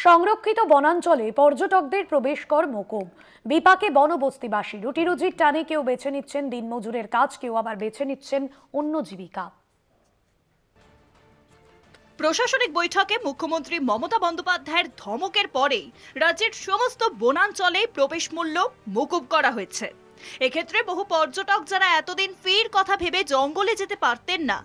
সংরক্ষিত বনাঞ্চলে পর্যটকদের প্রবেশ কর মকুব। বিপাকে বনবস্তিবাসী। রুটি রুজির টানে কেউ বেছে নিচ্ছেন দিনমজুরের কাজ, কেউ আবার বেছে নিচ্ছেন অন্য জীবিকা। প্রশাসনিক বৈঠকে মুখ্যমন্ত্রী মমতা বন্দ্যোপাধ্যায়ের ধমকের পরেই রাজ্যের সমস্ত বনাঞ্চলে প্রবেশ মূল্য মকুব করা হয়েছে। এক্ষেত্রে বহু পর্যটক যারা এতদিন ফির কথা ভেবে জঙ্গলে যেতে পারতেন না,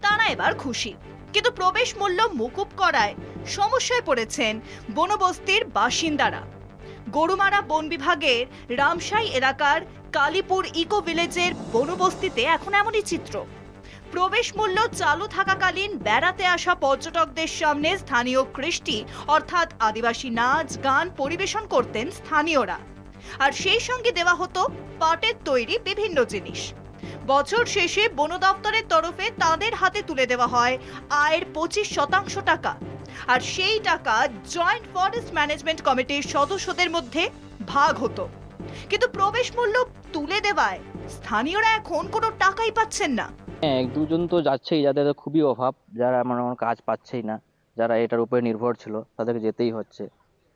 তারা এবার খুশি। কিন্তু প্রবেশ মূল্য মকুব করায় সমস্যায় পড়েছেন বনবস্তির বাসিন্দারা। গরুমারা বন বিভাগের রামসাই এলাকার কালীপুর ইকো ভিলেজের বনবস্তিতে এখন এমনই চিত্র। প্রবেশ মূল্য চালু থাকাকালীন বেড়াতে আসা পর্যটকদের সামনে স্থানীয় কৃষ্টি অর্থাৎ আদিবাসী নাচ গান পরিবেশন করতেন স্থানীয়রা, আর সেই সঙ্গে দেওয়া হতো পাটের তৈরি বিভিন্ন জিনিস। বছর শেষে বন দপ্তরের তরফে তাদের হাতে তুলে দেওয়া হয় আয়ের 25% টাকা, আর সেই টাকা জয়েন্ট ফরেস্ট ম্যানেজমেন্ট কমিটির সদস্যদের মধ্যে ভাগ হতো। কিন্তু প্রবেশ মূল্য তুলে দেওয়ায় স্থানীয়রা এখন কোনো টাকাই পাচ্ছেন না। এক দুজন তো যাচ্ছেই, যাদের খুবই অভাব, যারা মানে কাজ পাচ্ছেই না, যারা এটার উপরে নির্ভর ছিল, তাদেরকে যেতেই হচ্ছে।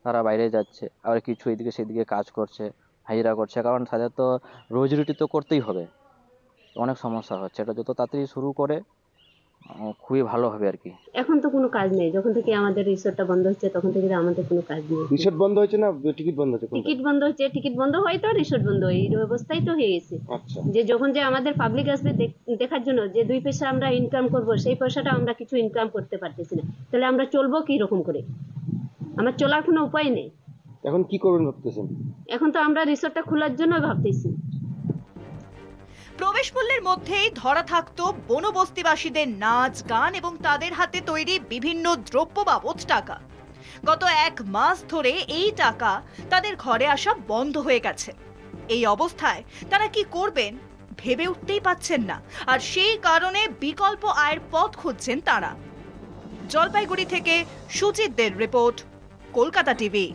তারা বাইরে যাচ্ছে, আবার কিছু এদিকে সেদিকে কাজ করছে, হাজিরা করছে, কারণ তাদের তো রোজি রুটি তো করতেই হবে। অনেক সমস্যা হচ্ছে, এটা যত তাড়াতাড়ি শুরু করে খুবই ভালো হবে আর কি। এখন তো কোনো কাজ নেই, যখন থেকে আমাদের রিসোর্টটা বন্ধ হচ্ছে তখন থেকে আমাদের কোনো কাজ নেই। রিসোর্ট বন্ধ হয়েছে না টিকিট বন্ধ হচ্ছে? টিকিট বন্ধ হচ্ছে, টিকিট বন্ধ হয় তো রিসোর্ট বন্ধ, এই অবস্থাই তো হয়ে গেছে। আচ্ছা, যে যখন যে আমাদের পাবলিক আসবে দেখার জন্য, যে দুই পয়সা আমরা ইনকাম করব, সেই পয়সাটা আমরা কিছু ইনকাম করতে পারতেছি না, তাহলে আমরা চলবো কি রকম করে? আমার চলার কোনো উপায় নেই। এখন কি করবেন ভাবতেছেন? এখন তো আমরা রিসোর্টটা খোলার জন্য ভাবতেছি। প্রবেশ মূল্যের মধ্যেই ধরা থাকতো বনবস্তিবাসীদের নাচ গান এবং তাদের হাতে তৈরি বিভিন্ন দ্রব্য বাবদ টাকা। গত 1 মাস ধরে এই টাকা তাদের ঘরে আসা বন্ধ হয়ে গেছে। এই অবস্থায় তারা কি করবেন ভেবে উঠতেই পাচ্ছেন না, আর সেই কারণে বিকল্প আয়ের পথ খুঁজছেন তারা। জলপাইগুড়ি থেকে সুজিতদের রিপোর্ট, কলকাতা টিভি।